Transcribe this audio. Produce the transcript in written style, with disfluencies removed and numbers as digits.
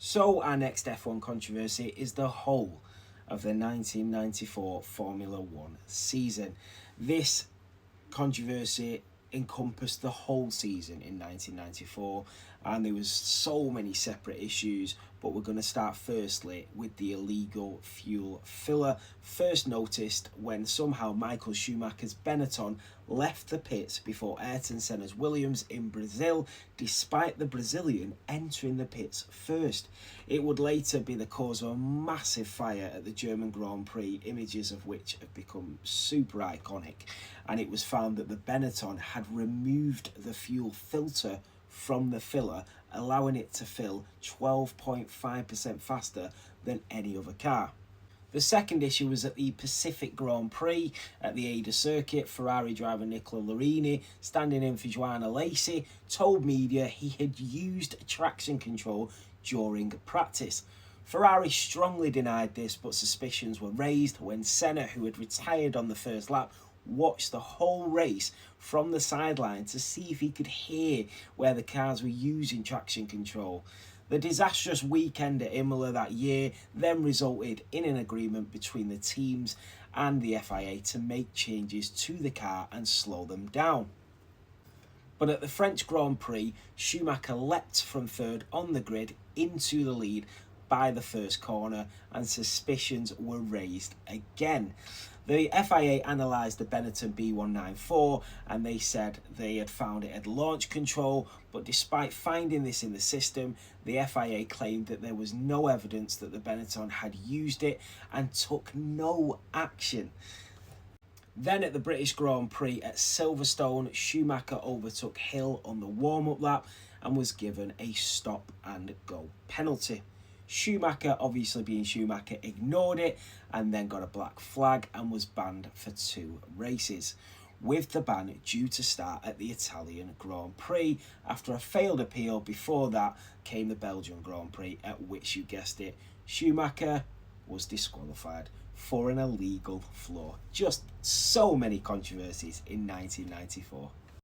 So our next F1 controversy is the whole of the 1994 Formula One season. This controversy encompassed the whole season in 1994, and there was so many separate issues, but we're going to start firstly with the illegal fuel filler, first noticed when somehow Michael Schumacher's Benetton left the pits before Ayrton Senna's Williams in Brazil, despite the Brazilian entering the pits first. It would later be the cause of a massive fire at the German Grand Prix, images of which have become super iconic, and it was found that the Benetton had removed the fuel filter from the filler, allowing it to fill 12.5% faster than any other car. The second issue was at the Pacific Grand Prix at the Ada circuit. Ferrari driver Nicola Larini, standing in for Joanna Lacey, told media he had used traction control during practice. Ferrari strongly denied this, but suspicions were raised when Senna, who had retired on the first lap, watched the whole race from the sideline to see if he could hear where the cars were using traction control. The disastrous weekend at Imola that year then resulted in an agreement between the teams and the FIA to make changes to the car and slow them down. But at the French Grand Prix, Schumacher leapt from third on the grid into the lead by the first corner, and suspicions were raised again. The FIA analysed the Benetton B194 and they said they had found it had launch control, but despite finding this in the system, the FIA claimed that there was no evidence that the Benetton had used it and took no action. Then at the British Grand Prix at Silverstone, Schumacher overtook Hill on the warm-up lap and was given a stop and go penalty. Schumacher, obviously being Schumacher, ignored it and then got a black flag and was banned for 2 races, with the ban due to start at the Italian Grand Prix. After a failed appeal before that came the Belgian Grand Prix, at which, you guessed it, Schumacher was disqualified for an illegal flaw. Just so many controversies in 1994.